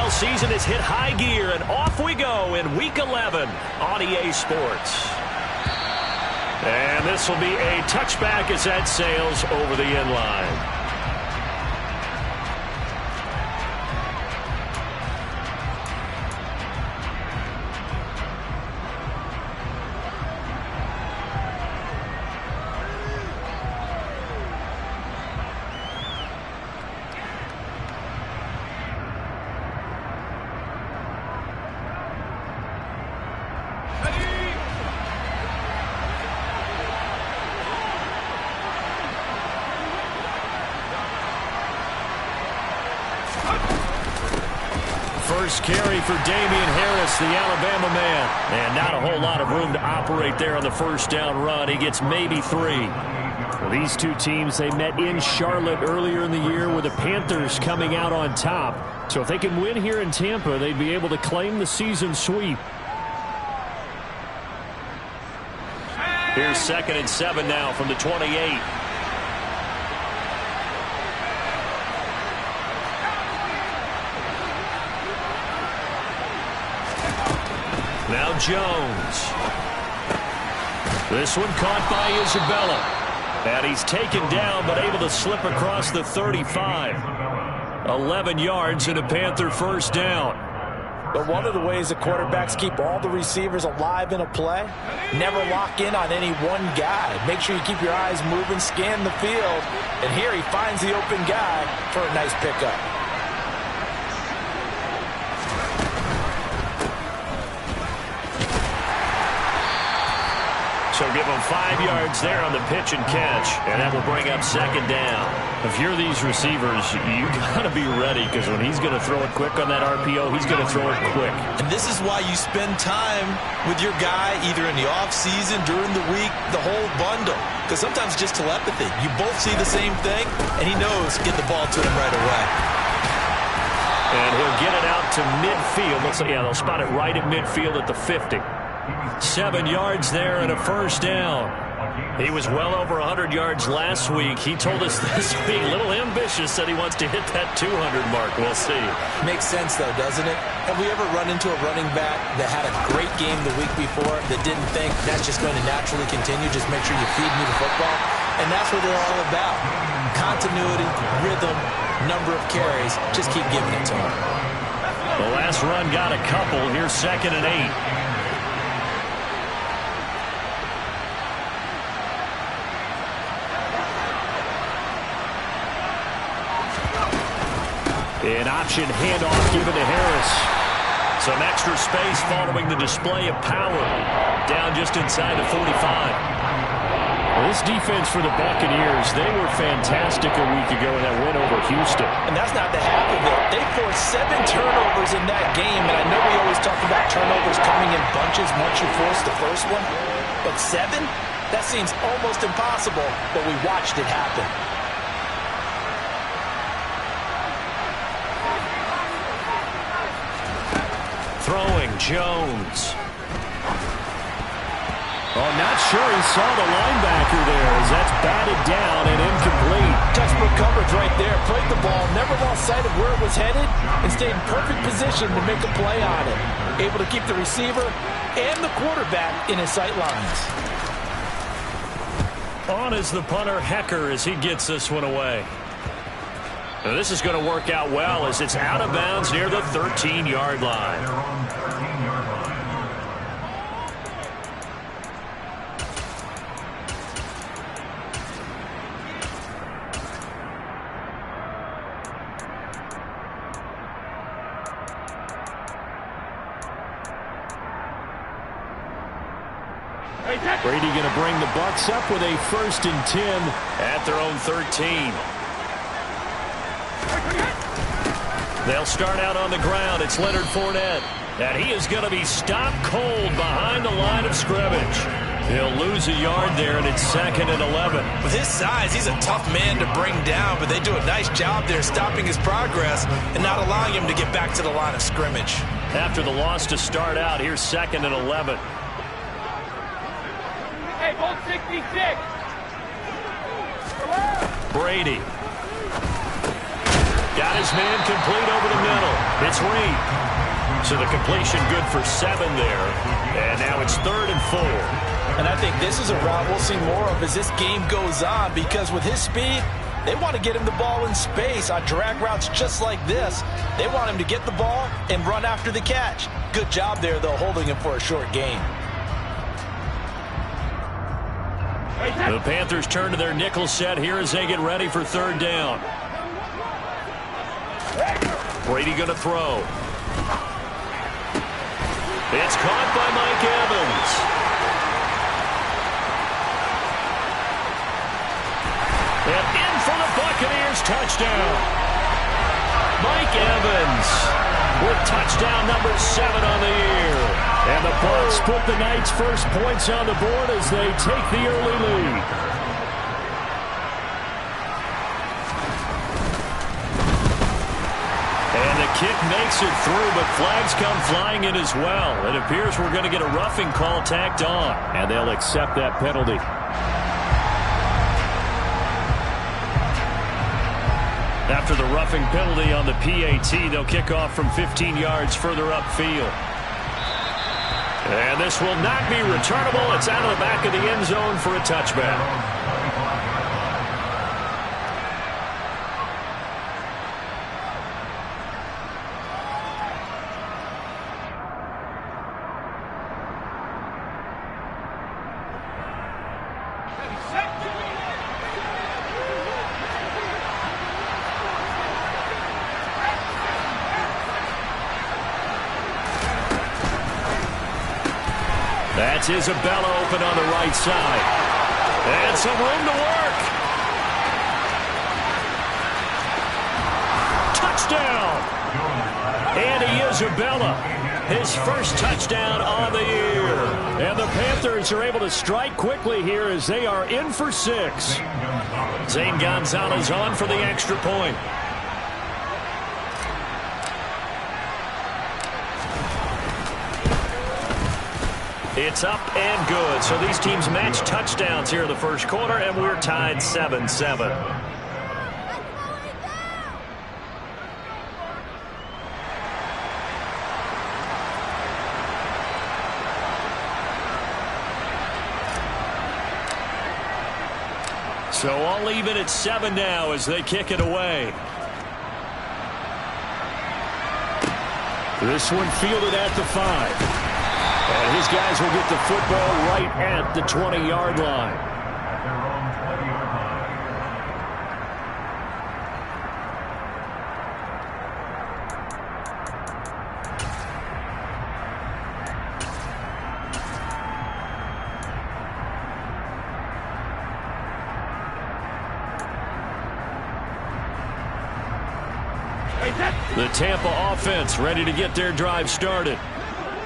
ESFL season has hit high gear, and off we go in Week 11 on EA Sports. And this will be a touchback as that sails over the end line. First carry for Damian Harris, the Alabama man. And not a whole lot of room to operate there on the first down run. He gets maybe 3. Well, these two teams, they met in Charlotte earlier in the year with the Panthers coming out on top. So if they can win here in Tampa, they'd be able to claim the season sweep. Here's 2nd and 7 now from the 28. Now Jones. This one caught by Isabella. And he's taken down but able to slip across the 35. 11 yards and a Panther first down. But one of the ways the quarterbacks keep all the receivers alive in a play, never lock in on any one guy. Make sure you keep your eyes moving, scan the field. And here he finds the open guy for a nice pickup. So give him 5 yards there on the pitch and catch, and that will bring up 2nd down. If you're these receivers, you got to be ready, because when he's going to throw it quick on that RPO, he's going to throw it quick. And this is why you spend time with your guy either in the offseason, during the week, the whole bundle. Because sometimes just telepathy. You both see the same thing, and he knows get the ball to him right away. And he'll get it out to midfield. They'll spot it right at midfield at the 50. 7 yards there and a first down. He was well over 100 yards last week. He told us this week, a little ambitious, said he wants to hit that 200 mark. We'll see. Makes sense, though, doesn't it? Have we ever run into a running back that had a great game the week before that didn't think that's just going to naturally continue? Just make sure you feed me the football. And that's what they're all about. Continuity, rhythm, number of carries. Just keep giving it to him. The last run got a couple. Here's 2nd and 8. An option handoff given to Harris. Some extra space following the display of power. Down just inside the 45. Well, this defense for the Buccaneers, they were fantastic a week ago in that win over Houston. And that's not the half of it. They forced 7 turnovers in that game, and I know we always talk about turnovers coming in bunches once you force the first one. But 7? That seems almost impossible, but we watched it happen. Throwing Jones. Oh, not sure he saw the linebacker there as that's batted down and incomplete. Textbook coverage right there. Played the ball, never lost sight of where it was headed, and stayed in perfect position to make a play on it. Able to keep the receiver and the quarterback in his sight lines. On is the punter, Hecker, as he gets this one away. Now this is going to work out well as it's out of bounds near the 13-yard line. Brady going to bring the Bucks up with a 1st and 10 at their own 13. They'll start out on the ground. It's Leonard Fournette. And he is going to be stopped cold behind the line of scrimmage. He'll lose a yard there, and it's 2nd and 11. With his size, he's a tough man to bring down, but they do a nice job there stopping his progress and not allowing him to get back to the line of scrimmage. After the loss to start out, here's 2nd and 11. Hey, hold 66. Brady. Got his man complete over the middle. It's Reed. So the completion good for 7 there. And now it's 3rd and 4. And I think this is a route we'll see more of as this game goes on, because with his speed, they want to get him the ball in space on drag routes just like this. They want him to get the ball and run after the catch. Good job there, though, holding him for a short gain. The Panthers turn to their nickel set here as they get ready for 3rd down. Brady going to throw. It's caught by Mike Evans. And in for the Buccaneers, touchdown. Mike Evans with touchdown number 7 on the year. And the Bucks put the Knights' first points on the board as they take the early lead. And the kick makes it through, but flags come flying in as well. It appears we're going to get a roughing call tacked on, and they'll accept that penalty. After the roughing penalty on the PAT, they'll kick off from 15 yards further upfield. And this will not be returnable. It's out of the back of the end zone for a touchback. That's Isabella open on the right side. And some room to work. Touchdown! Andy Isabella, his first touchdown on the year. And the Panthers are able to strike quickly here as they are in for 6. Zane Gonzalez on for the extra point. It's up and good. So these teams match touchdowns here in the first quarter, and we're tied 7-7. So all even at 7 now as they kick it away. This one fielded at the 5. And his guys will get the football right at the 20-yard line. The Tampa offense ready to get their drive started.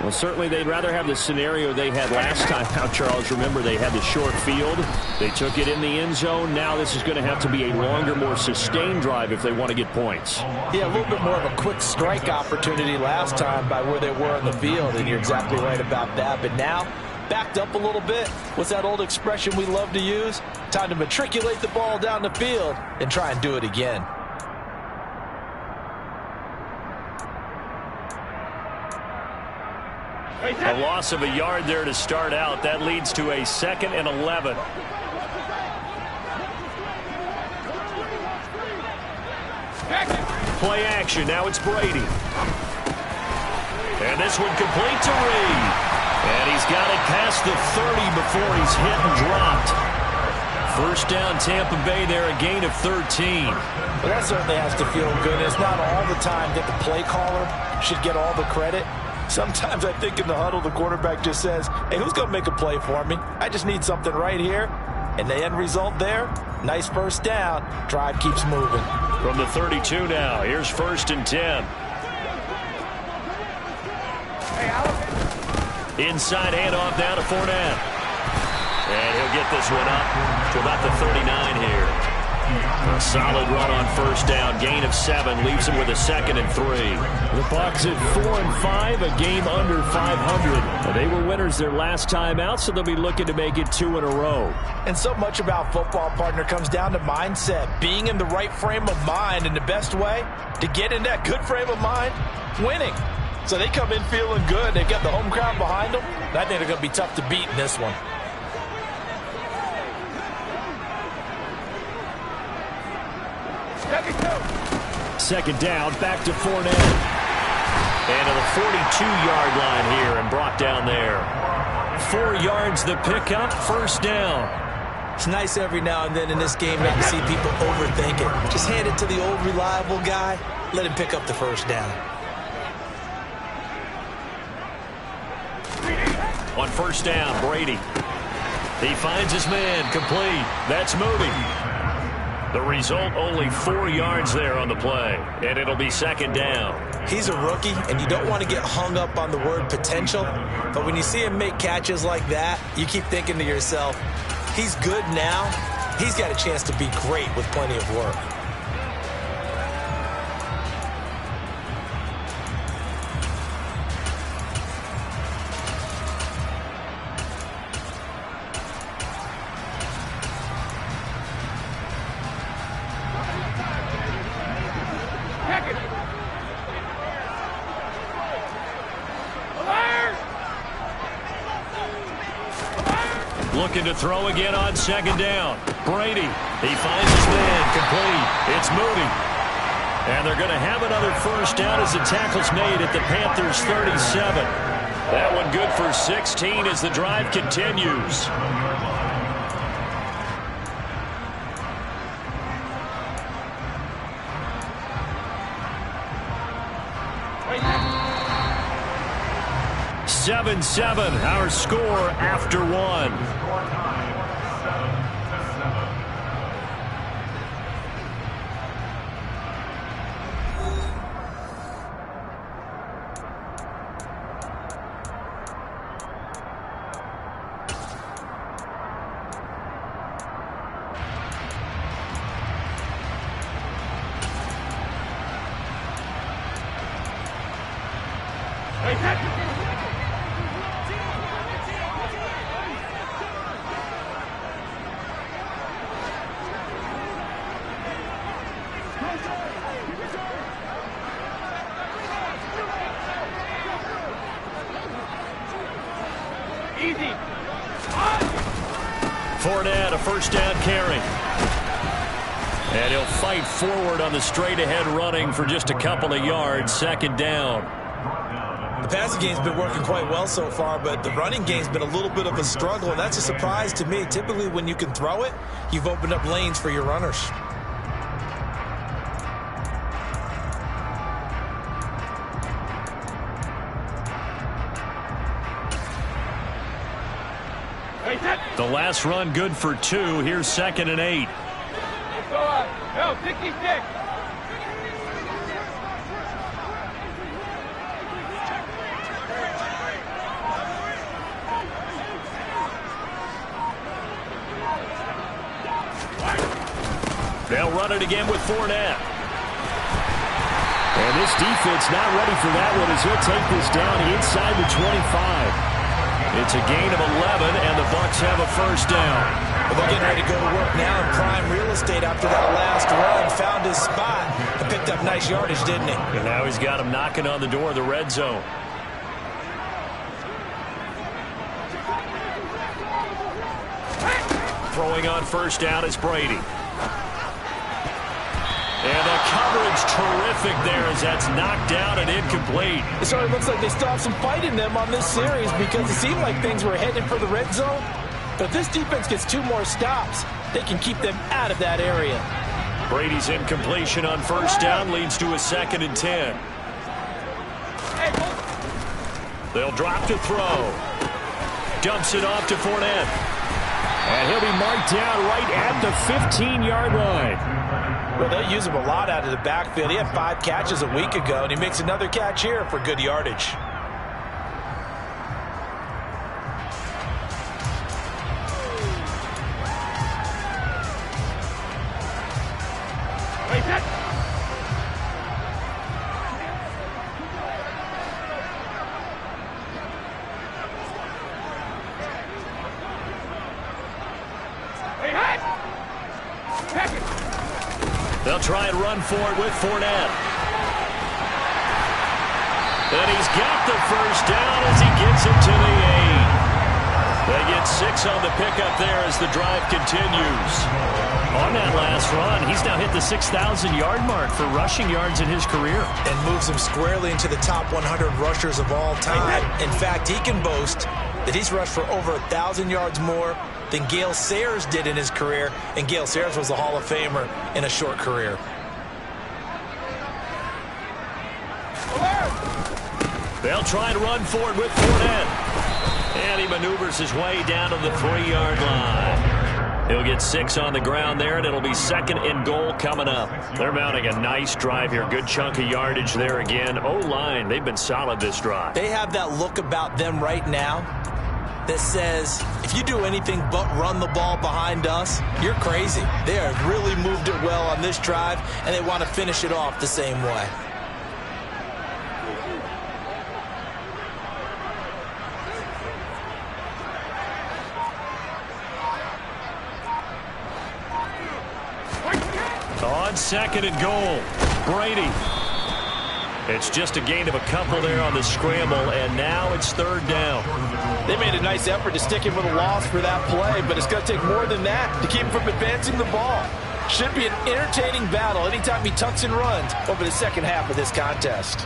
Well, certainly they'd rather have the scenario they had last time out, Charles. Remember, they had the short field. They took it in the end zone. Now this is going to have to be a longer, more sustained drive if they want to get points. Yeah, a little bit more of a quick strike opportunity last time by where they were in the field, and you're exactly right about that. But now, backed up a little bit. What's that old expression we love to use? Time to matriculate the ball down the field and try and do it again. A loss of a yard there to start out. That leads to a 2nd and 11. Play action. Now it's Brady. And this one complete to Reed. And he's got it past the 30 before he's hit and dropped. First down, Tampa Bay there, a gain of 13. Well, that certainly has to feel good. It's not all the time that the play caller should get all the credit. Sometimes I think in the huddle, the quarterback just says, hey, who's going to make a play for me? I just need something right here. And the end result there, nice first down. Drive keeps moving. From the 32 now, here's 1st and 10. Inside handoff down to Fournette. And he'll get this one up to about the 39 here. A solid run on first down. Gain of 7 leaves him with a 2nd and 3. The Bucks at 4-5, a game under 500. They were winners their last time out, so they'll be looking to make it 2 in a row. And so much about football, partner, comes down to mindset. Being in the right frame of mind, and the best way to get in that good frame of mind, winning. So they come in feeling good. They've got the home crowd behind them. I think they're going to be tough to beat in this one. Second down, back to Fournette. And to the 42-yard line here and brought down there. 4 yards the pickup, first down. It's nice every now and then in this game not to see people overthink it. Just hand it to the old reliable guy. Let him pick up the first down. On first down, Brady. He finds his man, complete. That's moving. The result, only 4 yards there on the play, and it'll be second down. He's a rookie, and you don't want to get hung up on the word potential, but when you see him make catches like that, you keep thinking to yourself, he's good now. He's got a chance to be great with plenty of work. Looking to throw again on second down. Brady, he finds his man, complete. It's moving. And they're going to have another first down as the tackle's made at the Panthers' 37. That one good for 16 as the drive continues. Seven, our score after 1. Fournette, a first down carry. And he'll fight forward on the straight-ahead running for just a couple of yards. Second down. The passing game's been working quite well so far, but the running game's been a little bit of a struggle, and that's a surprise to me. Typically, when you can throw it, you've opened up lanes for your runners. The last run good for 2. Here's 2nd and 8. Go, 66. They'll run it again with Fournette. And this defense not ready for that one as he'll take this down inside the 25. It's a gain of 11, and the Bucks have a first down. Well, they're getting ready to go to work now in prime real estate after that last run. Found his spot and picked up nice yardage, didn't he? And now he's got him knocking on the door of the red zone. Throwing on first down is Brady. And the coverage terrific there as that's knocked down and incomplete. It sort of looks like they still have some fight in them on this series because it seemed like things were headed for the red zone. But if this defense gets 2 more stops, they can keep them out of that area. Brady's incompletion on first down leads to a 2nd and 10. They'll drop to throw. Dumps it off to Fournette. And he'll be marked down right at the 15-yard line. Well, they'll use him a lot out of the backfield. He had 5 catches a week ago, and he makes another catch here for good yardage. They'll try and run for it with Fournette. And he's got the first down as he gets it to the 8. They get 6 on the pickup there as the drive continues. On that last run, he's now hit the 6,000-yard mark for rushing yards in his career. And moves him squarely into the top 100 rushers of all time. In fact, he can boast that he's rushed for over 1,000 yards more than Gale Sayers did in his career. And Gale Sayers was a Hall of Famer in a short career. They'll try and run for it with Fournette. And he maneuvers his way down to the 3-yard line. He'll get 6 on the ground there, and it'll be 2nd and goal coming up. They're mounting a nice drive here. Good chunk of yardage there again. O-line, they've been solid this drive. They have that look about them right now that says, if you do anything but run the ball behind us, you're crazy. They have really moved it well on this drive, and they want to finish it off the same way. On 2nd and goal, Brady. It's just a gain of a couple there on the scramble, and now it's 3rd down. They made a nice effort to stick him with a loss for that play, but it's going to take more than that to keep him from advancing the ball. Should be an entertaining battle anytime he tucks and runs over the second half of this contest.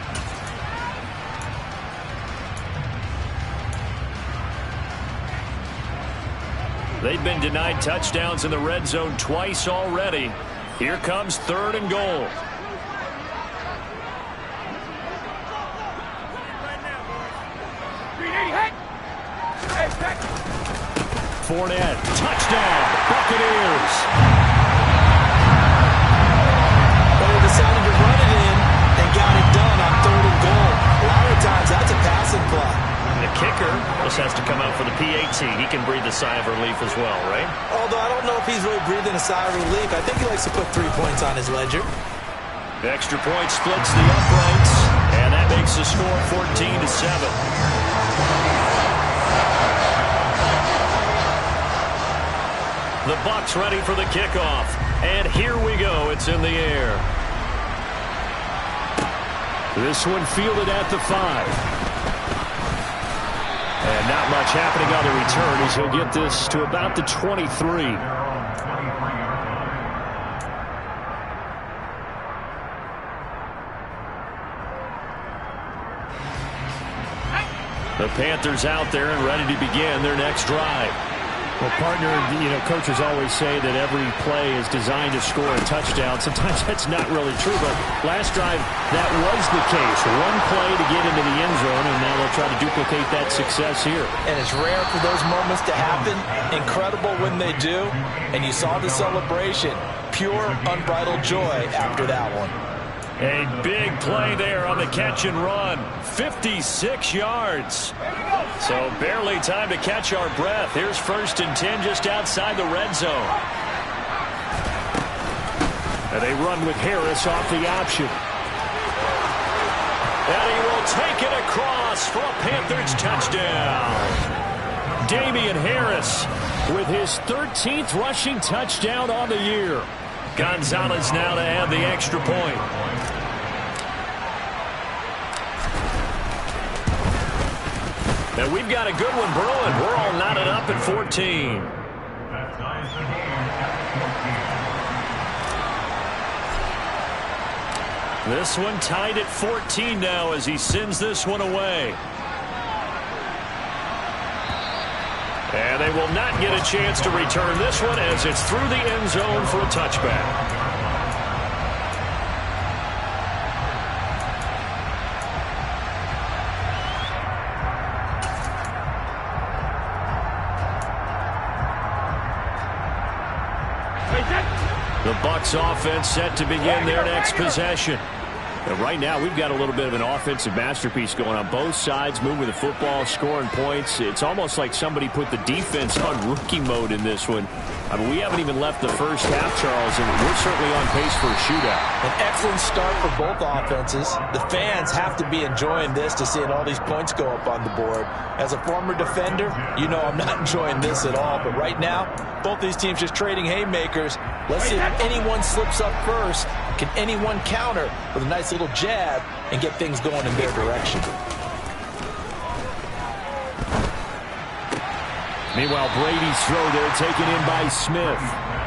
They've been denied touchdowns in the red zone twice already. Here comes 3rd and goal. Fournette, touchdown, Buccaneers. But they decided to run it in and got it done on 3rd and goal. A lot of times that's a passing play. The kicker just has to come out for the PAT. He can breathe a sigh of relief as well, right? Although I don't know if he's really breathing a sigh of relief. I think he likes to put 3 points on his ledger. The extra point splits the uprights, and that makes the score 14-7. The Bucks ready for the kickoff, and here we go. It's in the air. This one fielded at the 5. And not much happening on the return as he'll get this to about the 23. The Panthers out there and ready to begin their next drive. Well, partner, coaches always say that every play is designed to score a touchdown. Sometimes that's not really true, but last drive, that was the case. One play to get into the end zone, and now they'll try to duplicate that success here. And it's rare for those moments to happen. Incredible when they do. And you saw the celebration. Pure, unbridled joy after that one. A big play there on the catch and run. 56 yards. So barely time to catch our breath. Here's 1st and 10 just outside the red zone. And they run with Harris off the option. And he will take it across for a Panthers touchdown. Damian Harris with his 13th rushing touchdown on the year. Gonzalez now to have the extra point. And we've got a good one brewing. We're all knotted up at 14. This one tied at 14 now as he sends this one away. And they will not get a chance to return this one as it's through the end zone for a touchback. The Bucks offense set to begin their next possession. And right now, we've got a little bit of an offensive masterpiece going on both sides, moving the football, scoring points. It's almost like somebody put the defense on rookie mode in this one. I mean, we haven't even left the first half, Charles, and we're certainly on pace for a shootout. An excellent start for both offenses. The fans have to be enjoying this to seeing all these points go up on the board. As a former defender, you know I'm not enjoying this at all. But right now, both these teams just trading haymakers. Let's see if anyone slips up first. Can anyone counter with a nice little jab and get things going in their direction? Meanwhile, Brady's throw there taken in by Smith.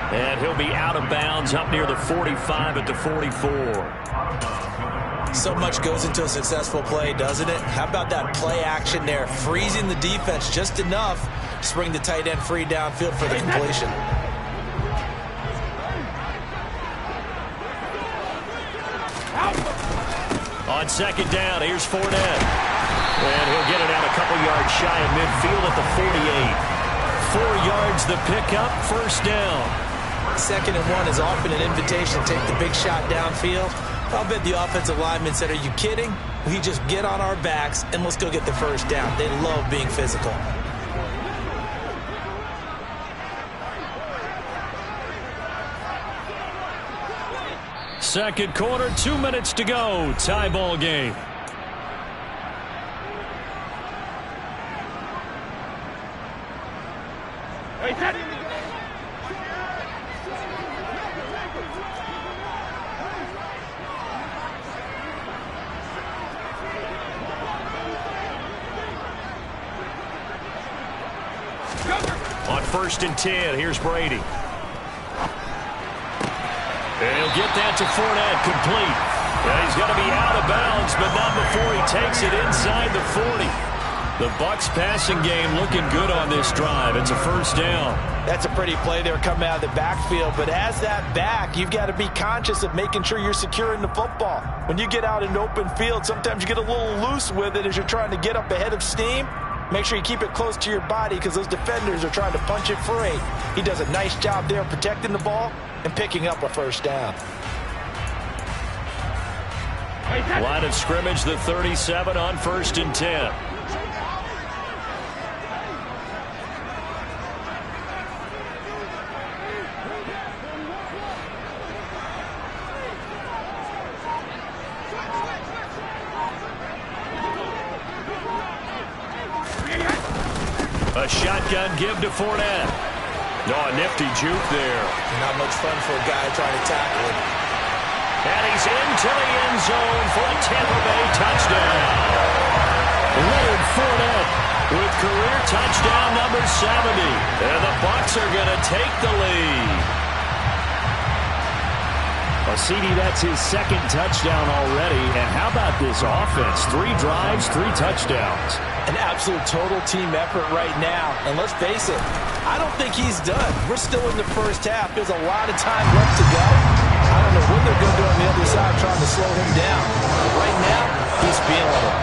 And he'll be out of bounds up near the 45 at the 44. So much goes into a successful play, doesn't it? How about that play action there? Freezing the defense just enough to bring the tight end free downfield for the completion. On second down, here's Fournette. And he'll get it out a couple yards shy of midfield at the 48. 4 yards the pickup, first down. 2nd and 1 is often an invitation to take the big shot downfield. I'll bet the offensive lineman said, are you kidding? We just get on our backs and let's go get the first down. They love being physical. Second quarter, 2 minutes to go. Tie ball game. On 1st and 10, here's Brady. And he'll get that to Fournette, complete. Yeah, he's got to be out of bounds, but not before he takes it inside the 40. The Bucks passing game looking good on this drive. It's a first down. That's a pretty play there coming out of the backfield, but as that back, you've got to be conscious of making sure you're securing the football. When you get out in open field, sometimes you get a little loose with it as you're trying to get up ahead of steam. Make sure you keep it close to your body because those defenders are trying to punch it free. He does a nice job there protecting the ball and picking up a first down. Line of scrimmage, the 37 on 1st and 10. A shotgun give to Fournette. Oh, a nifty juke there. Not much fun for a guy trying to tackle him. And he's into the end zone for a Tampa Bay touchdown. Leonard Fournette with career touchdown number 70. And the Bucks are going to take the lead. Well, CD, that's his 2nd touchdown already. And how about this offense? 3 drives, 3 touchdowns. An absolute total team effort right now. And let's face it, I don't think he's done. We're still in the first half. There's a lot of time left to go. I don't know what they're going to do on the other side trying to slow him down. But right now, he's feeling it.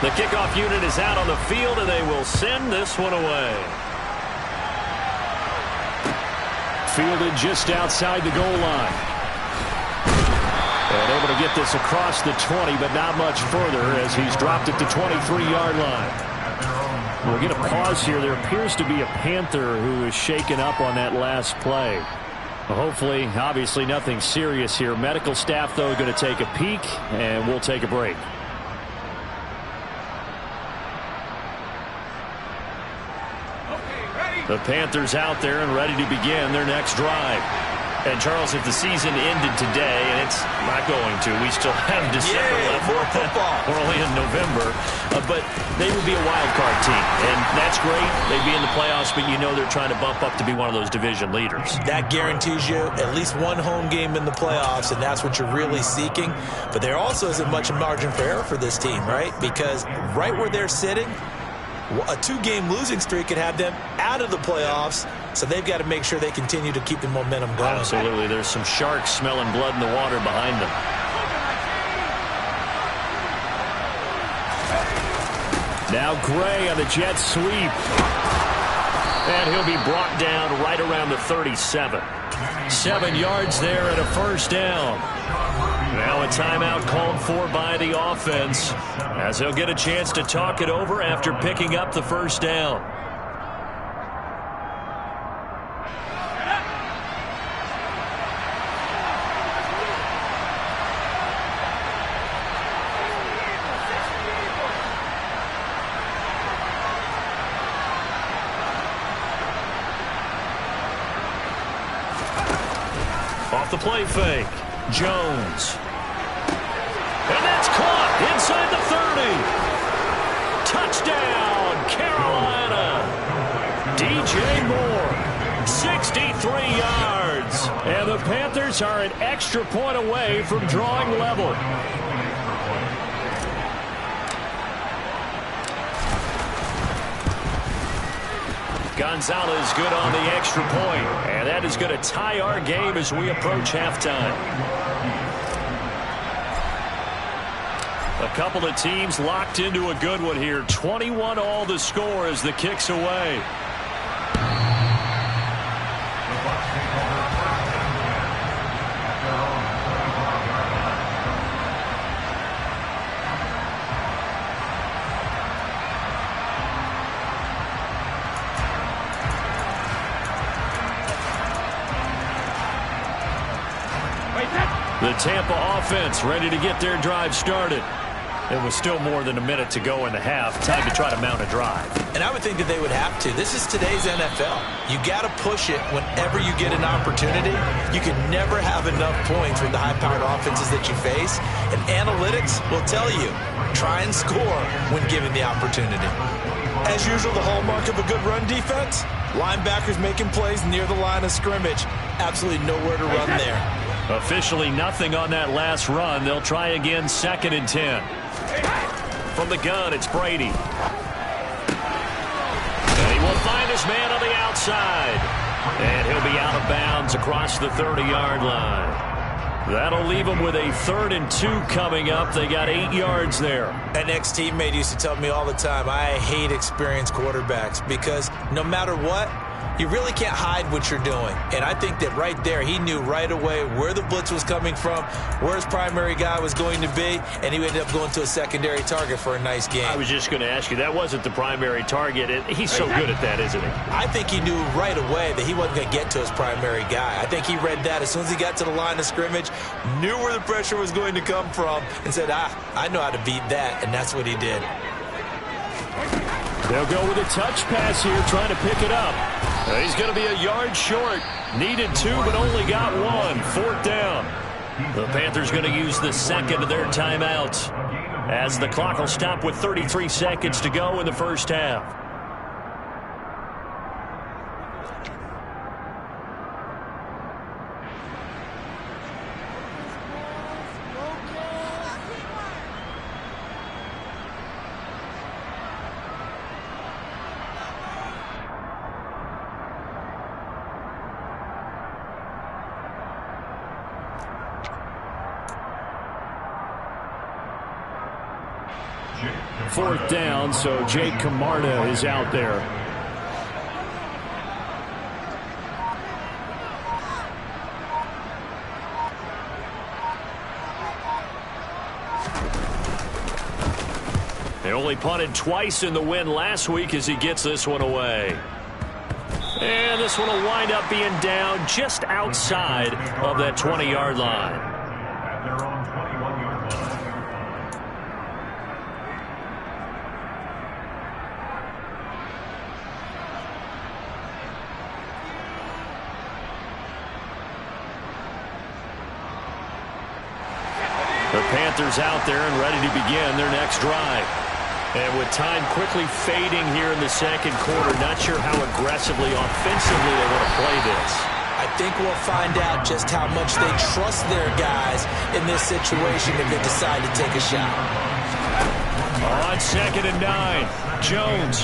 The kickoff unit is out on the field, and they will send this one away. Fielded just outside the goal line. And able to get this across the 20, but not much further as he's dropped it to 23-yard line. We'll get a pause here. There appears to be a Panther who is shaken up on that last play. Well, hopefully, obviously, nothing serious here. Medical staff, though, going to take a peek, and we'll take a break. The Panthers out there and ready to begin their next drive. And, Charles, if the season ended today, and it's not going to, we still have December left. More football. We're only in November. But they would be a wild card team. And that's great. They'd be in the playoffs, but you know they're trying to bump up to be one of those division leaders. That guarantees you at least one home game in the playoffs, and that's what you're really seeking. But there also isn't much margin for error for this team, right? Because right where they're sitting, a 2-game losing streak could have them out of the playoffs, so they've got to make sure they continue to keep the momentum going. Absolutely. There's some sharks smelling blood in the water behind them. Now Gray on the jet sweep. And he'll be brought down right around the 37. 7 yards there and a first down. Now a timeout called for by the offense, as he'll get a chance to talk it over after picking up the first down. Off the play fake, Jones. And that's caught inside the 30. Touchdown, Carolina. DJ Moore, 63 yards. And the Panthers are an extra point away from drawing level. Gonzalez good on the extra point, and that is going to tie our game as we approach halftime. A couple of teams locked into a good one here. 21 all the score as the kick's away. The Tampa offense ready to get their drive started. It was still more than a minute to go in the half. Time to try to mount a drive. And I would think that they would have to. This is today's NFL. You got to push it whenever you get an opportunity. You can never have enough points with the high-powered offenses that you face. And analytics will tell you, try and score when given the opportunity. As usual, the hallmark of a good run defense, linebackers making plays near the line of scrimmage. Absolutely nowhere to run there. Officially nothing on that last run. They'll try again, 2nd and 10. From the gun, it's Brady. And he will find his man on the outside. And he'll be out of bounds across the 30-yard line. That'll leave him with a 3rd and 2 coming up. They got 8 yards there. An ex-teammate used to tell me all the time, I hate experienced quarterbacks because no matter what, you really can't hide what you're doing. And I think that right there, he knew right away where the blitz was coming from, where his primary guy was going to be, and he ended up going to a secondary target for a nice game. I was just going to ask you, that wasn't the primary target. He's so good at that, isn't he? I think he knew right away that he wasn't going to get to his primary guy. I think he read that as soon as he got to the line of scrimmage, knew where the pressure was going to come from, and said, I know how to beat that, and that's what he did. They'll go with a touch pass here, trying to pick it up. He's going to be a yard short. Needed 2, but only got 1. 4th down. The Panthers going to use the 2nd of their timeouts, as the clock will stop with 33 seconds to go in the first half. Fourth down, so Jake Camarda is out there. They only punted twice in the win last week as he gets this one away. And this one will wind up being down just outside of that 20-yard line. The Panthers out there and ready to begin their next drive. And with time quickly fading here in the second quarter, not sure how aggressively, offensively they want to play this. I think we'll find out just how much they trust their guys in this situation if they decide to take a shot. On 2nd and 9, Jones.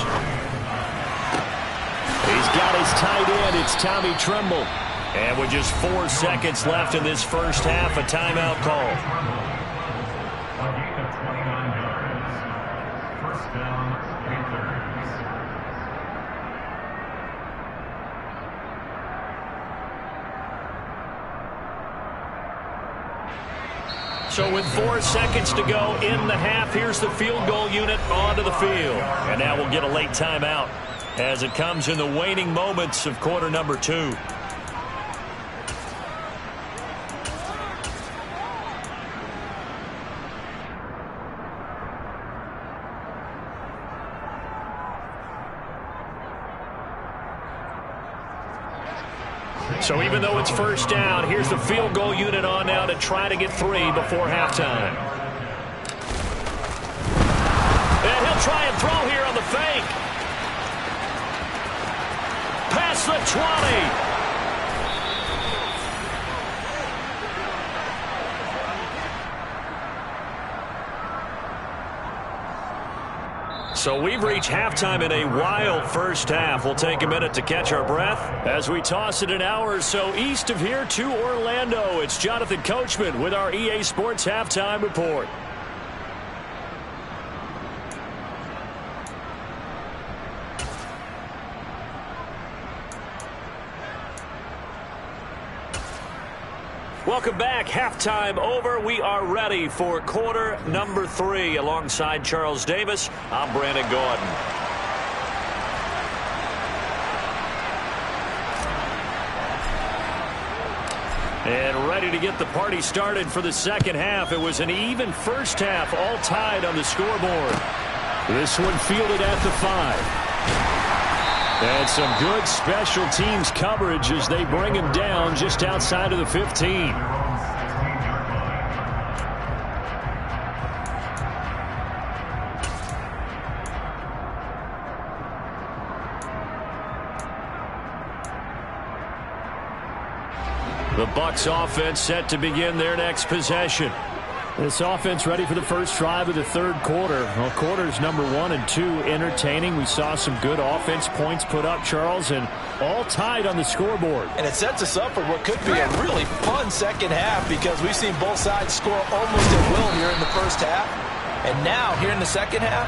He's got his tight end. It's Tommy Tremble. And with just 4 seconds left in this first half, a timeout call. So with 4 seconds to go in the half, here's the field goal unit onto the field. And now we'll get a late timeout as it comes in the waning moments of quarter number 2. So even though it's first down, here's the field goal unit on now to try to get 3 before halftime. And he'll try and throw here on the fake. Past the 20. So we've reached halftime in a wild first half. We'll take a minute to catch our breath as we toss it an hour or so east of here to Orlando. It's Jonathan Coachman with our EA Sports Halftime Report. Welcome back. Halftime over. We are ready for quarter number 3. Alongside Charles Davis, I'm Brandon Gordon. And ready to get the party started for the second half. It was an even first half, all tied on the scoreboard. This one fielded at the 5. And some good special teams coverage as they bring him down just outside of the 15. The Bucks offense set to begin their next possession. This offense ready for the first drive of the third quarter. Well, quarters number 1 and 2 entertaining. We saw some good offense points put up, Charles, and all tied on the scoreboard. And it sets us up for what could be a really fun second half because we've seen both sides score almost at will here in the first half. And now, here in the second half,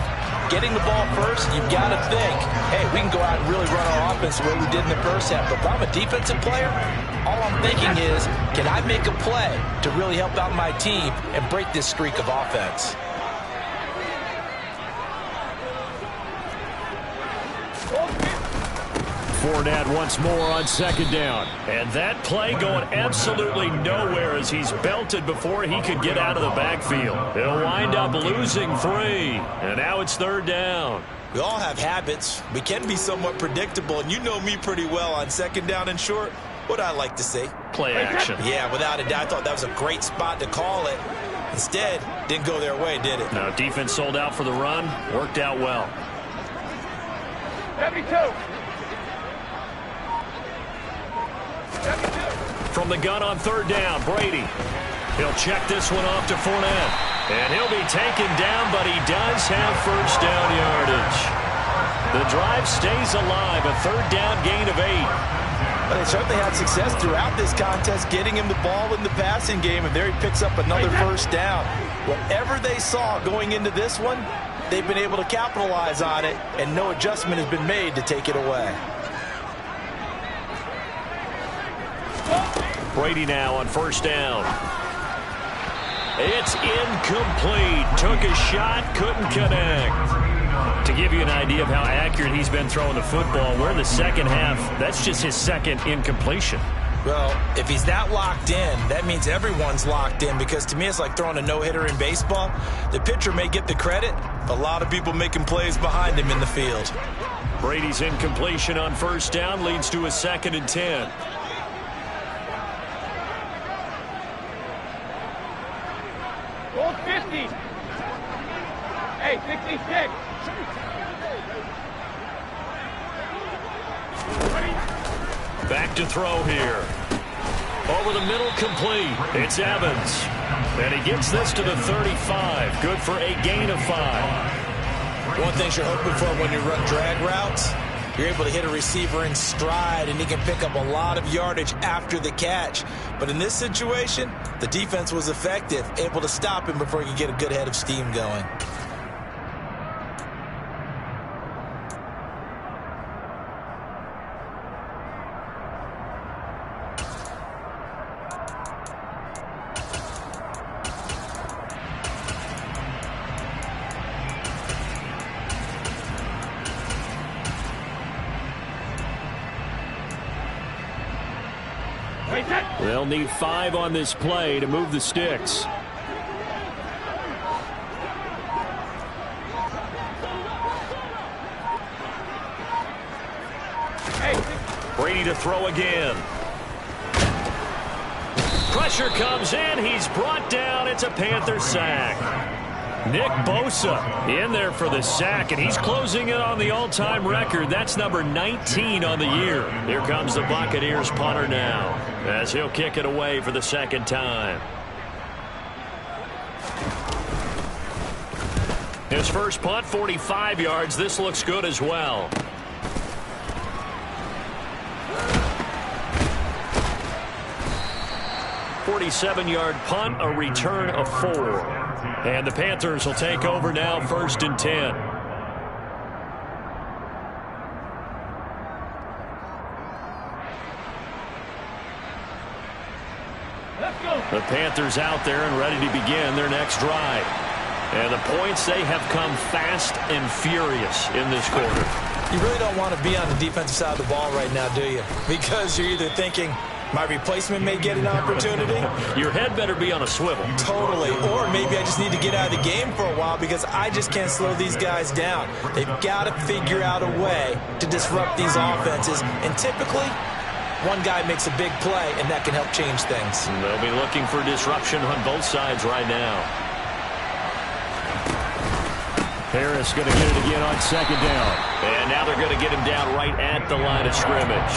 getting the ball first, you've got to think, hey, we can go out and really run our offense the way we did in the first half. But if I'm a defensive player, all I'm thinking is, can I make a play to really help out my team and break this streak of offense? Fournette once more on second down. And that play going absolutely nowhere as he's belted before he could get out of the backfield. He'll wind up losing 3. And now it's third down. We all have habits. We can be somewhat predictable, and you know me pretty well on second down and short. What I like to say? Play action. Yeah, without a doubt. I thought that was a great spot to call it. Instead, didn't go their way, did it? No, defense sold out for the run. Worked out well. 72. From the gun on third down, Brady. He'll check this one off to Fournette. And he'll be taken down, but he does have first down yardage. The drive stays alive, a third down gain of 8. But they certainly had success throughout this contest getting him the ball in the passing game, and there he picks up another first down. Whatever they saw going into this one, they've been able to capitalize on it, and no adjustment has been made to take it away. Brady now on first down. It's incomplete. Took a shot, couldn't connect. To give you an idea of how accurate he's been throwing the football, we're in the second half. That's just his second incompletion. Well, if he's that locked in, that means everyone's locked in, because to me it's like throwing a no-hitter in baseball. The pitcher may get the credit, a lot of people making plays behind him in the field. Brady's incompletion on first down leads to a 2nd and 10. Hold 50. Hey, 66. Back to throw here. Over the middle, complete. It's Evans. And he gets this to the 35. Good for a gain of 5. One thing you're hoping for when you run drag routes, you're able to hit a receiver in stride, and he can pick up a lot of yardage after the catch. But in this situation, the defense was effective, able to stop him before he could get a good head of steam going. They'll need 5 on this play to move the sticks. Brady to throw again. Pressure comes in. He's brought down. It's a Panther sack. Nick Bosa in there for the sack, and he's closing in on the all-time record. That's number 19 on the year. Here comes the Buccaneers punter now, as he'll kick it away for the second time. His first punt, 45 yards. This looks good as well. .47-yard punt, a return of 4. And the Panthers will take over now, 1st and 10. The Panthers out there and ready to begin their next drive. And the points, they have come fast and furious in this quarter. You really don't want to be on the defensive side of the ball right now, do you? Because you're either thinking, my replacement may get an opportunity. Your head better be on a swivel. Totally. Or maybe I just need to get out of the game for a while because I just can't slow these guys down. They've got to figure out a way to disrupt these offenses. And typically, one guy makes a big play, and that can help change things. And they'll be looking for disruption on both sides right now. Harris going to get it again on 2nd down. And now they're going to get him down right at the line of scrimmage.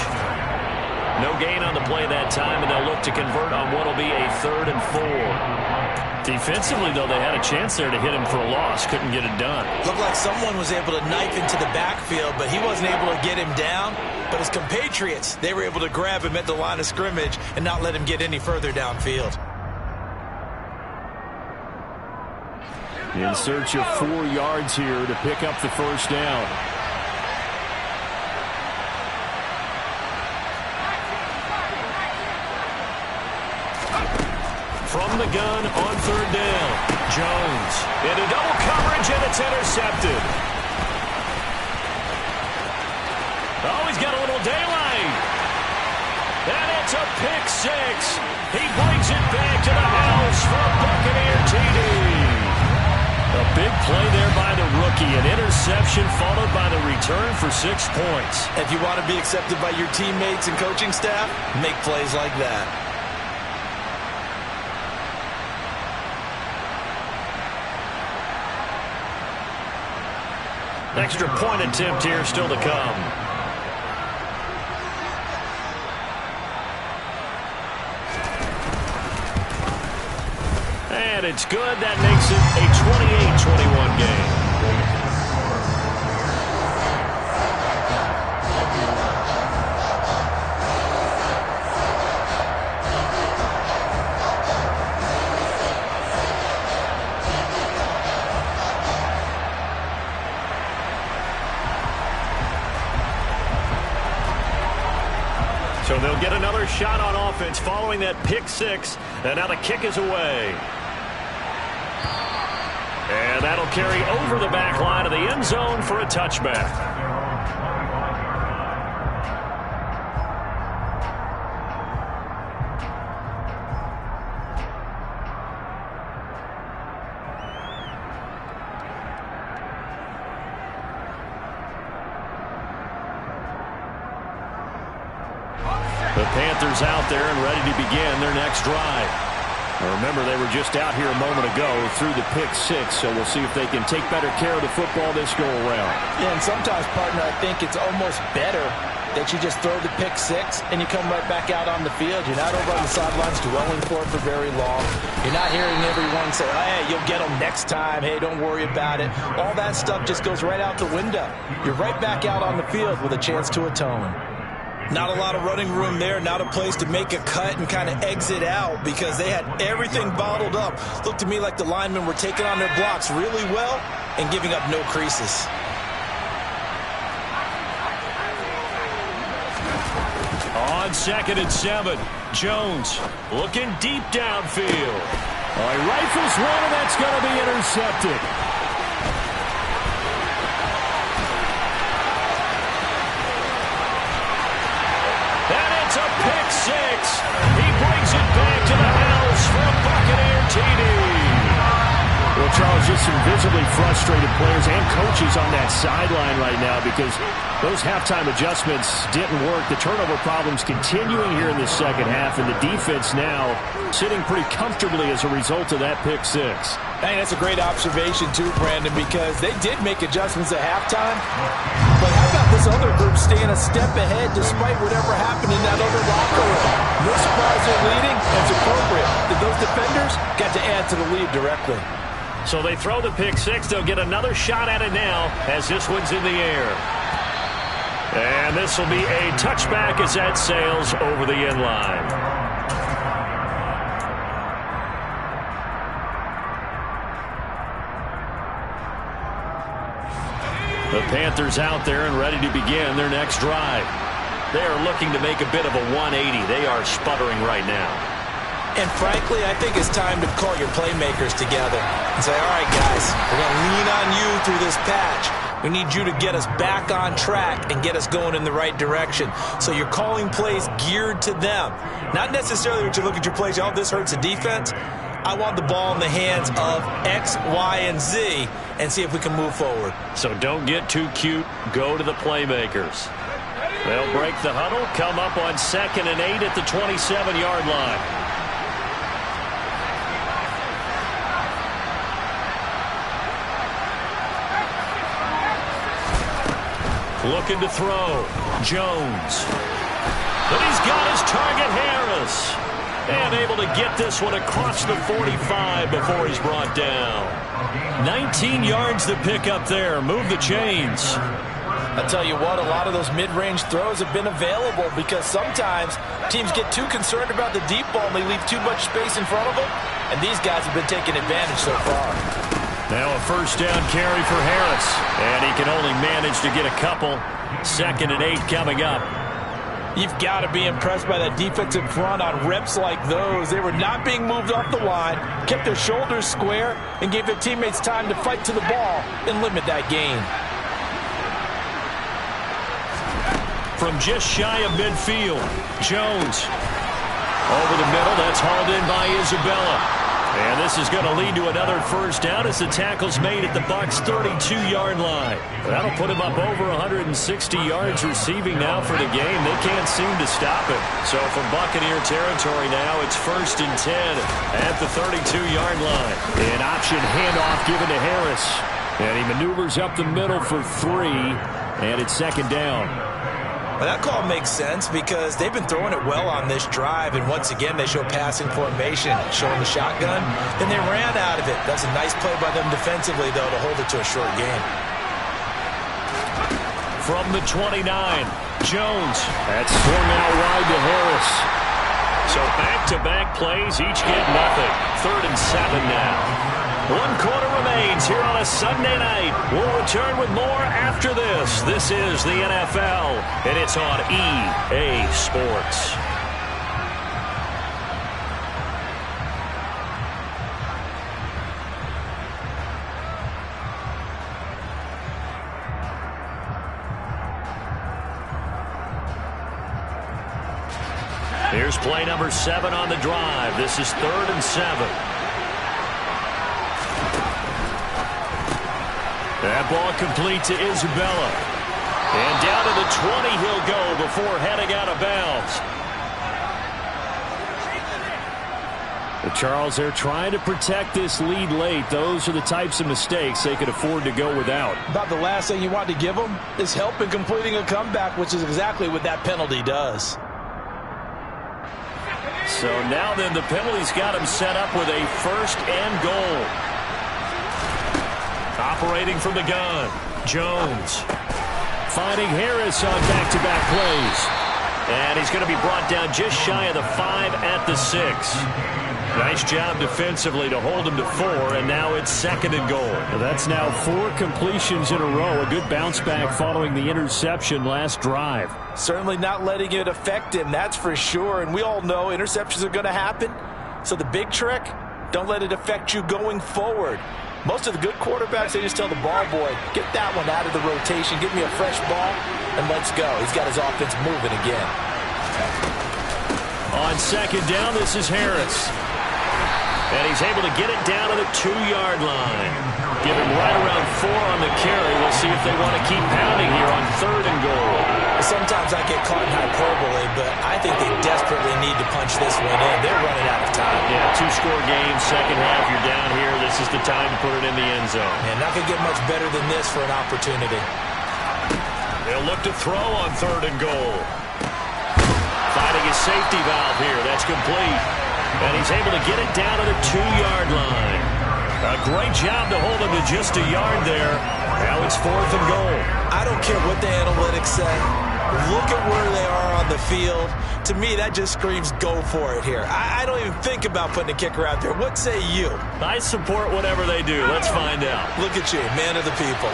No gain on the play that time, and they'll look to convert on what will be a 3rd and 4. Defensively, though, they had a chance there to hit him for a loss. Couldn't get it done. Looked like someone was able to knife into the backfield, but he wasn't able to get him down. But his compatriots, they were able to grab him at the line of scrimmage and not let him get any further downfield. In search of 4 yards here to pick up the 1st down. From the gun on 3rd down. Jones into double coverage, and it's intercepted. Oh, he's got a little daylight. And it's a pick 6. He brings it back to the house for a Buccaneer TD. A big play there by the rookie. An interception followed by the return for 6 points. If you want to be accepted by your teammates and coaching staff, make plays like that. Extra point attempt here still to come. And it's good. That makes it a 28-21 game. So they'll get another shot on offense following that pick 6. And now the kick is away. And that'll carry over the back line of the end zone for a touchback. The Panthers out there and ready to begin their next drive. Remember, they were just out here a moment ago through the pick 6, so we'll see if they can take better care of the football this go-around. Yeah, and sometimes, partner, I think it's almost better that you just throw the pick 6 and you come right back out on the field. You're not over on the sidelines dwelling for it for very long. You're not hearing everyone say, hey, you'll get them next time. Hey, don't worry about it. All that stuff just goes right out the window. You're right back out on the field with a chance to atone. Not a lot of running room there, not a place to make a cut and kind of exit out because they had everything bottled up. Looked to me like the linemen were taking on their blocks really well and giving up no creases. On 2nd and 7, Jones looking deep downfield. He rifles one, and that's going to be intercepted. And it's a pick 6. Well, Charles, just some visibly frustrated players and coaches on that sideline right now because those halftime adjustments didn't work. The turnover problems continuing here in the second half, and the defense now sitting pretty comfortably as a result of that pick six. Hey, that's a great observation, too, Brandon, because they did make adjustments at halftime. But how about this other group staying a step ahead despite whatever happened in that other locker room? No surprise they're leading. That's appropriate. That those defenders got to add to the lead directly. So they throw the pick six. They'll get another shot at it now as this one's in the air. And this will be a touchback as that sails over the end line. The Panthers out there and ready to begin their next drive. They are looking to make a bit of a 180. They are sputtering right now. And frankly, I think it's time to call your playmakers together and say, all right, guys, we're going to lean on you through this patch. We need you to get us back on track and get us going in the right direction. So you're calling plays geared to them. Not necessarily that you look at your plays, oh, this hurts the defense. I want the ball in the hands of X, Y, and Z and see if we can move forward. So don't get too cute. Go to the playmakers. They'll break the huddle, come up on 2nd and 8 at the 27-yard line. Looking to throw. Jones. But he's got his target, Harris. And able to get this one across the 45 before he's brought down. 19 yards to pick up there. Move the chains. I'll tell you what, a lot of those mid-range throws have been available because sometimes teams get too concerned about the deep ball and they leave too much space in front of them. And these guys have been taking advantage so far. Now a first down carry for Harris. And he can only manage to get a couple. 2nd and 8 coming up. You've got to be impressed by that defensive front on reps like those. They were not being moved off the line, kept their shoulders square, and gave their teammates time to fight to the ball and limit that gain. From just shy of midfield, Jones. Over the middle, that's hauled in by Isabella. And this is going to lead to another first down as the tackle's made at the Bucks' 32-yard line. That'll put him up over 160 yards receiving now for the game. They can't seem to stop it. So from Buccaneer territory now, it's 1st and 10 at the 32-yard line. An option handoff given to Harris. And he maneuvers up the middle for 3, and it's 2nd down. Well, that call makes sense because they've been throwing it well on this drive, and once again they show passing formation, showing the shotgun. Then they ran out of it. That's a nice play by them defensively, though, to hold it to a short gain. From the 29, Jones. That's swung out wide to Harris. So back-to-back plays, each get nothing. 3rd and 7 now. 1 quarter remains here on a Sunday night. We'll return with more after this. This is the NFL, and it's on EA Sports. Here's play number 7 on the drive. This is 3rd and 7. That ball complete to Isabella. And down to the 20 he'll go before heading out of bounds. But Charles, they're trying to protect this lead late. Those are the types of mistakes they could afford to go without. About the last thing you want to give them is help in completing a comeback, which is exactly what that penalty does. So now then the penalty's got him set up with a 1st and goal. Operating from the gun, Jones. Finding Harris on back-to-back plays. And he's going to be brought down just shy of the 5 at the 6. Nice job defensively to hold him to 4, and now it's 2nd and goal. Well, that's now 4 completions in a row. A good bounce back following the interception last drive. Certainly not letting it affect him, that's for sure. And we all know interceptions are going to happen. So the big trick, don't let it affect you going forward. Most of the good quarterbacks, they just tell the ball boy, get that one out of the rotation, give me a fresh ball, and let's go. He's got his offense moving again. On 2nd down, this is Harris. And he's able to get it down to the 2-yard line. Give him right around 4 on the carry. We'll see if they want to keep pounding here on 3rd and goal. Sometimes I get caught in hyperbole, but I think they desperately need to punch this one in. They're running out of time. Yeah, 2-score game, second half. You're down here. This is the time to put it in the end zone. And not going to get much better than this for an opportunity. They'll look to throw on 3rd and goal. Finding his safety valve here. That's complete. And he's able to get it down to the 2-yard line. A great job to hold him to just a yard there. Now it's 4th and goal. I don't care what the analytics say. Look at where they are on the field. To me, that just screams go for it here. I don't even think about putting a kicker out there. What say you? I support whatever they do. Let's find out. Look at you, man of the people.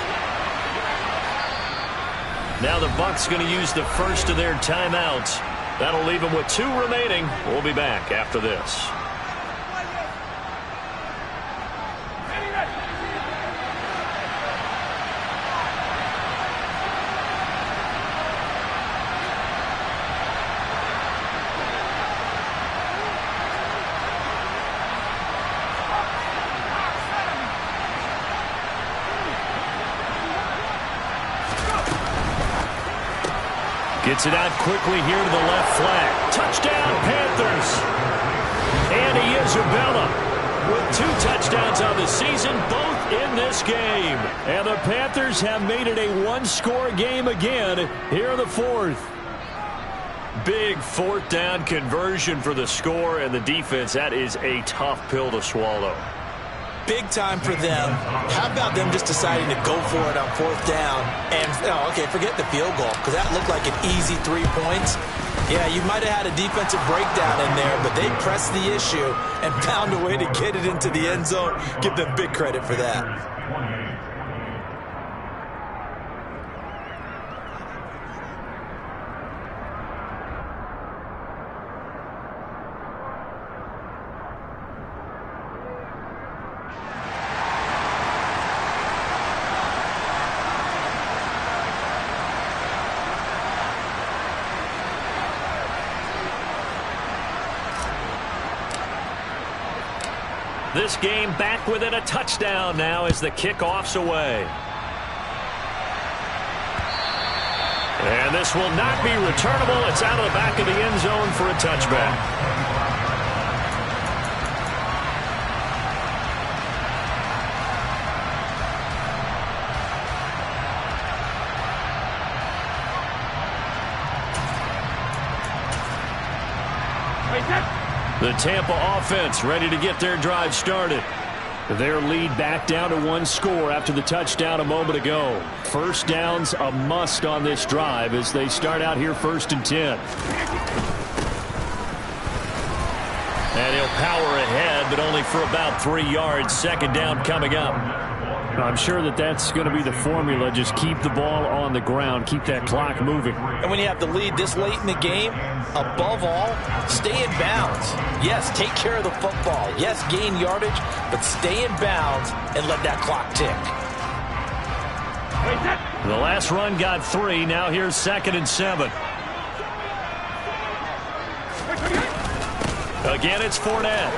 Now the Bucks going to use the first of their timeouts. That'll leave them with 2 remaining. We'll be back after this. Gets it out quickly here to the left flank. Touchdown, Panthers. And Isabella with 2 touchdowns on the season, both in this game. And the Panthers have made it a 1-score game again here in the 4th. Big 4th down conversion for the score, and the defense, that is a tough pill to swallow. Big time for them. How about them just deciding to go for it on 4th down? And, okay, forget the field goal, because that looked like an easy 3 points. Yeah, you might have had a defensive breakdown in there, but they pressed the issue and found a way to get it into the end zone. Give them big credit for that. This game back within a touchdown now as the kickoff's away. And this will not be returnable. It's out of the back of the end zone for a touchback. The Tampa offense ready to get their drive started. Their lead back down to 1 score after the touchdown a moment ago. First down's a must on this drive as they start out here 1st and 10. And he'll power ahead, but only for about 3 yards. 2nd down coming up. I'm sure that that's going to be the formula. Just keep the ball on the ground. Keep that clock moving. And when you have the lead this late in the game, above all, stay in bounds. Yes, take care of the football. Yes, gain yardage, but stay in bounds and let that clock tick. The last run got 3. Now here's 2nd and 7. Again, it's Fournette.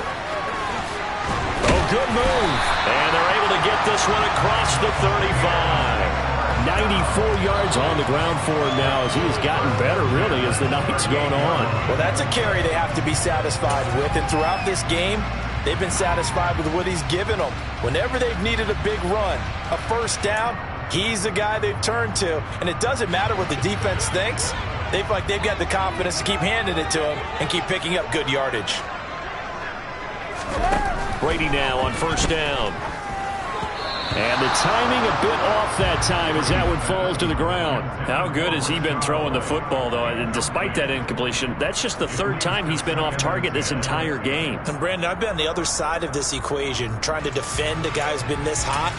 Oh, good move. And they're able to get this one across the 35. 94 yards on the ground for him now as he has gotten better, really, as the night's gone on. Well, that's a carry they have to be satisfied with. And throughout this game, they've been satisfied with what he's given them. Whenever they've needed a big run, a 1st down, he's the guy they've turned to. And it doesn't matter what the defense thinks. They feel like they've got the confidence to keep handing it to him and keep picking up good yardage. Brady now on 1st down. And the timing a bit off that time as that one falls to the ground. How good has he been throwing the football, though? And despite that incompletion, that's just the 3rd time he's been off target this entire game. And, Brandon, I've been on the other side of this equation, trying to defend a guy who's been this hot,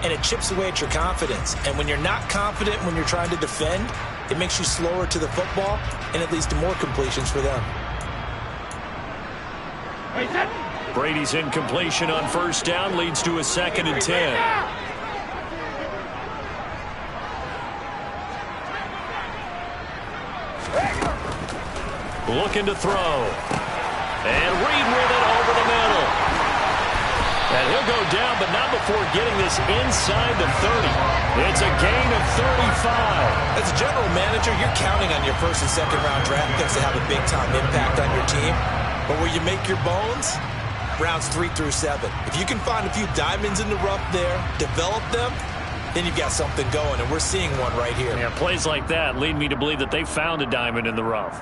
and it chips away at your confidence. And when you're not confident when you're trying to defend, it makes you slower to the football, and it leads to more completions for them. Brady's incompletion on 1st down leads to a 2nd and 10. Looking to throw. And Reed with it over the middle. And he'll go down, but not before getting this inside the 30. It's a gain of 35. As a general manager, you're counting on your first and second round draft picks to have a big-time impact on your team. But where you make your bones, rounds 3 through 7. If you can find a few diamonds in the rough there, develop them, then you've got something going, and we're seeing one right here. Yeah, plays like that lead me to believe that they found a diamond in the rough.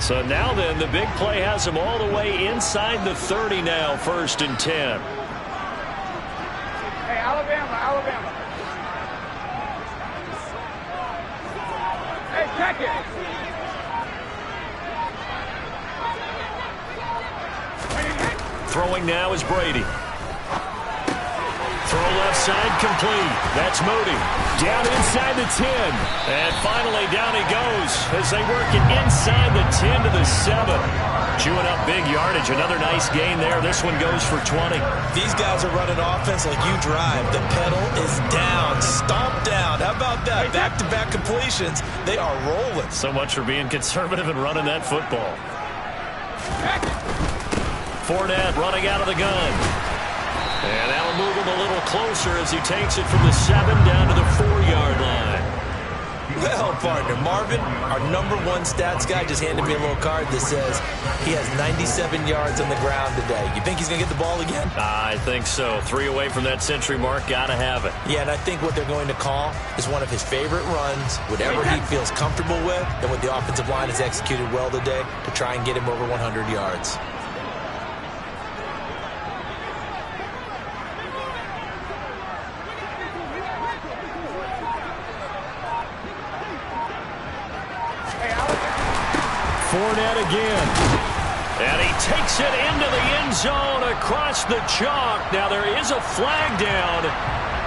So now then, the big play has them all the way inside the 30 now, 1st and 10. Hey, Alabama. Hey, check it. Throwing now is Brady. Throw left side complete. That's Moody. Down inside the 10. And finally down he goes as they work it inside the 10 to the 7. Chewing up big yardage. Another nice gain there. This one goes for 20. These guys are running offense like you drive. The pedal is down. Stomp down. How about that? Back-to-back completions. They are rolling. So much for being conservative and running that football. Fournette running out of the gun. And that'll move him a little closer as he takes it from the 7 down to the 4-yard line. Well, partner, Marvin, our #1 stats guy, just handed me a little card that says he has 97 yards on the ground today. You think he's going to get the ball again? I think so. 3 away from that century mark. Got to have it. Yeah, and I think what they're going to call is one of his favorite runs, whatever he feels comfortable with, and what the offensive line has executed well today to try and get him over 100 yards. Fournette again. And he takes it into the end zone across the chalk. Now there is a flag down,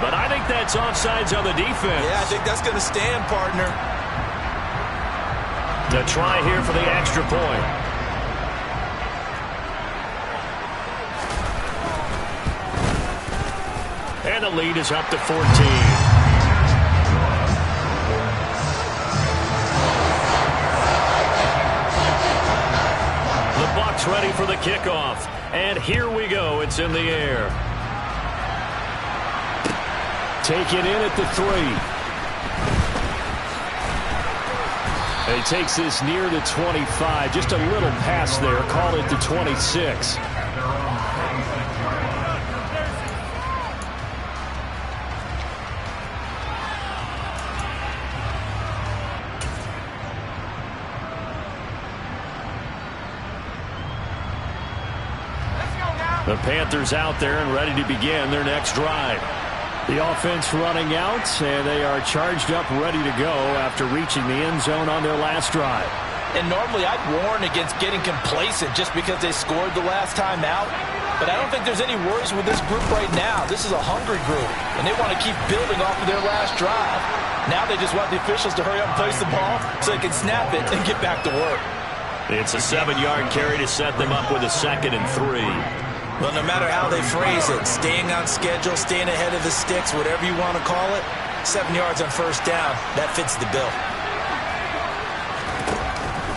but I think that's offsides on the defense. Yeah, I think that's going to stand, partner. The try here for the extra point. And the lead is up to 14. Bucks ready for the kickoff. And here we go. It's in the air. Take it in at the 3. He takes this near the 25. Just a little pass there. Call it the 26. The Panthers out there and ready to begin their next drive. The offense running out, and they are charged up, ready to go after reaching the end zone on their last drive. And normally I'd warn against getting complacent just because they scored the last time out. But I don't think there's any worries with this group right now. This is a hungry group, and they want to keep building off of their last drive. Now they just want the officials to hurry up and place the ball so they can snap it and get back to work. It's a 7-yard carry to set them up with a 2nd and 3. Well, no matter how they phrase it, staying on schedule, staying ahead of the sticks, whatever you want to call it, 7 yards on first down, that fits the bill.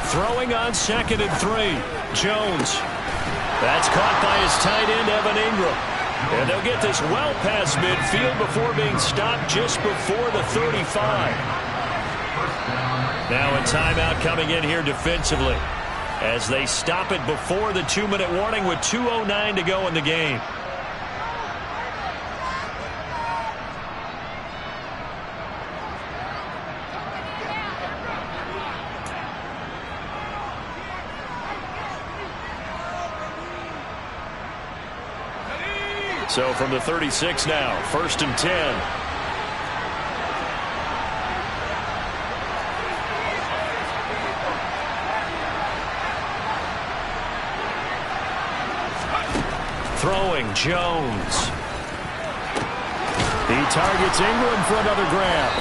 Throwing on 2nd and 3. Jones. That's caught by his tight end, Evan Ingram. And they'll get this well past midfield before being stopped just before the 35. Now a timeout coming in here defensively, as they stop it before the 2-minute warning with 2:09 to go in the game. So from the 36 now, 1st and 10. Throwing, Jones. He targets Ingram for another grab.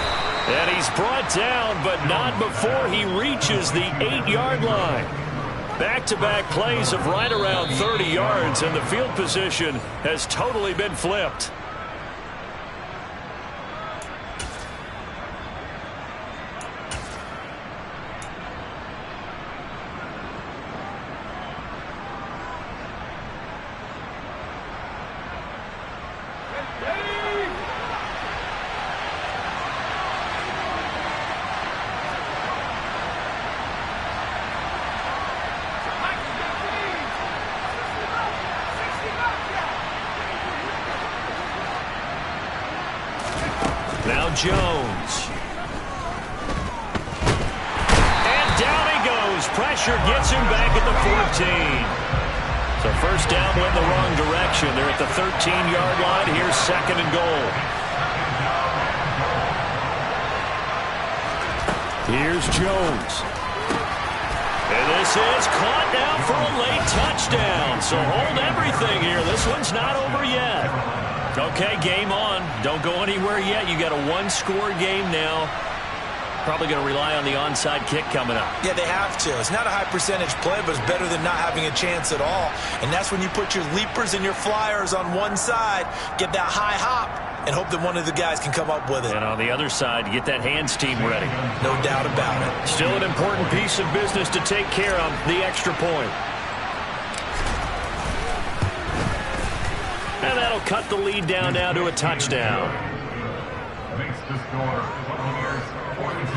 And he's brought down, but not before he reaches the 8-yard line. Back-to-back plays of right around 30 yards, and the field position has totally been flipped. Jones. And down he goes. Pressure gets him back at the 14. So first down went the wrong direction. They're at the 13-yard line. Here's second and goal. Here's Jones. And this is caught down for a late touchdown. So hold everything here. This one's not over yet. Okay, game on. Don't go anywhere yet. You got a one-score game now. Probably going to rely on the onside kick coming up. Yeah, they have to. It's not a high percentage play, but it's better than not having a chance at all. And that's when you put your leapers and your flyers on one side, get that high hop, and hope that one of the guys can come up with it. And on the other side, get that hands team ready. No doubt about it. Still an important piece of business to take care of, the extra point. And that'll cut the lead down now to a touchdown. Makes the score Buccaneers 42,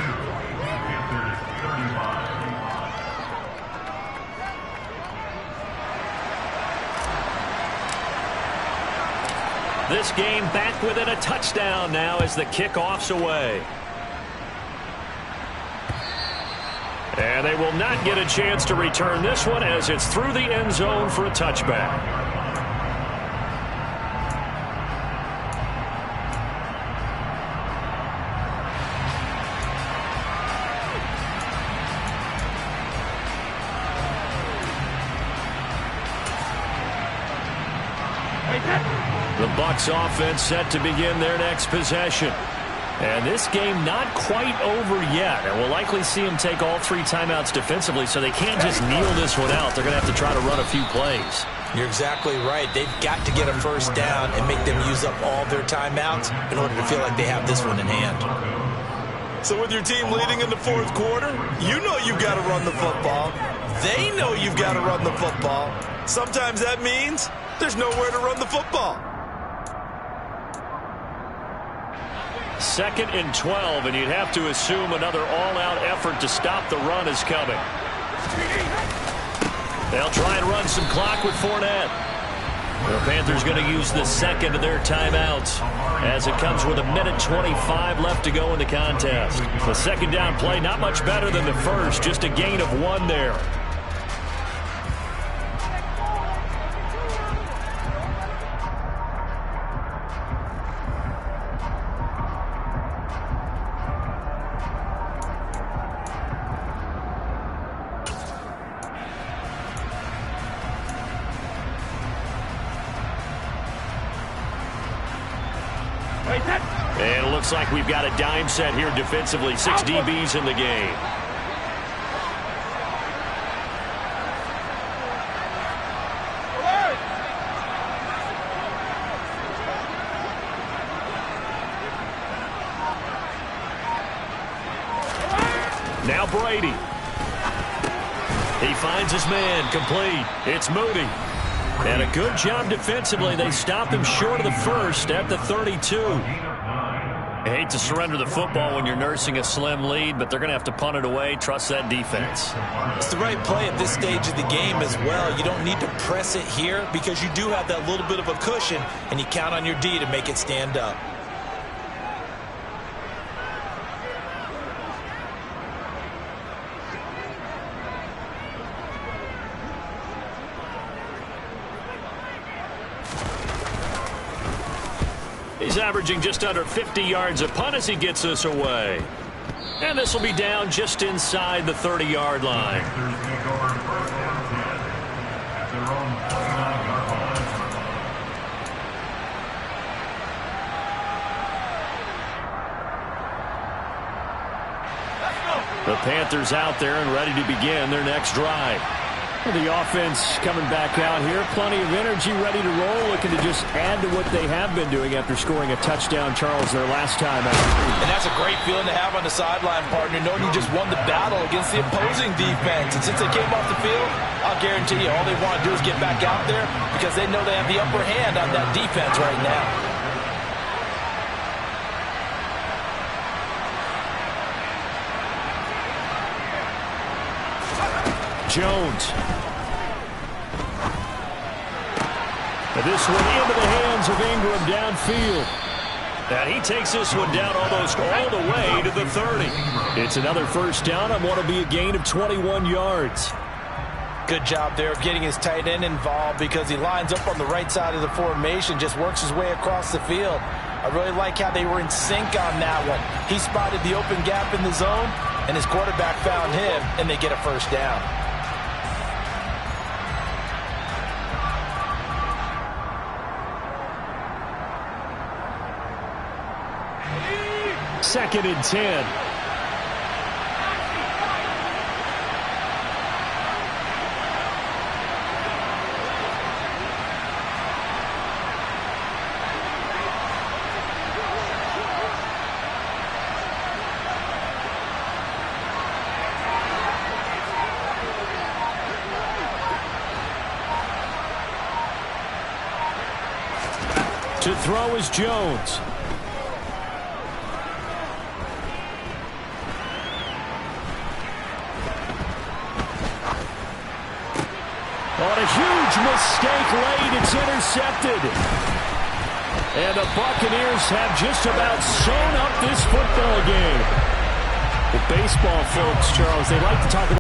Panthers 35. This game back within a touchdown now as the kickoff's away. And they will not get a chance to return this one as it's through the end zone for a touchback. The Bucks offense set to begin their next possession. And this game not quite over yet. And we'll likely see them take all three timeouts defensively, so they can't just kneel this one out. They're going to have to try to run a few plays. You're exactly right. They've got to get a first down and make them use up all their timeouts in order to feel like they have this one in hand. So with your team leading in the fourth quarter, you know you've got to run the football. They know you've got to run the football. Sometimes that means there's nowhere to run the football. 2nd and 12, and you'd have to assume another all-out effort to stop the run is coming. They'll try and run some clock with Fournette. The Panthers going to use the second of their timeouts as it comes with 1:25 left to go in the contest. The second down play not much better than the first, just a gain of 1 there. And it looks like we've got a dime set here defensively. 6 DBs in the game. Now Brady. He finds his man, complete. It's Moody. And a good job defensively. They stopped him short of the first at the 32. I hate to surrender the football when you're nursing a slim lead, but they're going to have to punt it away. Trust that defense. It's the right play at this stage of the game as well. You don't need to press it here because you do have that little bit of a cushion, and you count on your D to make it stand up. He's averaging just under 50 yards a punt as he gets this away. And this will be down just inside the 30-yard line. The Panthers out there and ready to begin their next drive. The offense coming back out here. Plenty of energy, ready to roll, looking to just add to what they have been doing after scoring a touchdown, Charles, their last time out. And that's a great feeling to have on the sideline, partner, knowing you just won the battle against the opposing defense. And since they came off the field, I'll guarantee you all they want to do is get back out there because they know they have the upper hand on that defense right now. Jones. And this one into the hands of Ingram downfield. And he takes this one down almost all the way to the 30. It's another first down on what will be a gain of 21 yards. Good job there of getting his tight end involved because he lines up on the right side of the formation, just works his way across the field. I really like how they were in sync on that one. He spotted the open gap in the zone, and his quarterback found him, and they get a first down. Second and 10. To throw is Jones. On a huge mistake late, it's intercepted. And the Buccaneers have just about sewn up this football game. The baseball folks, Charles, they like to talk about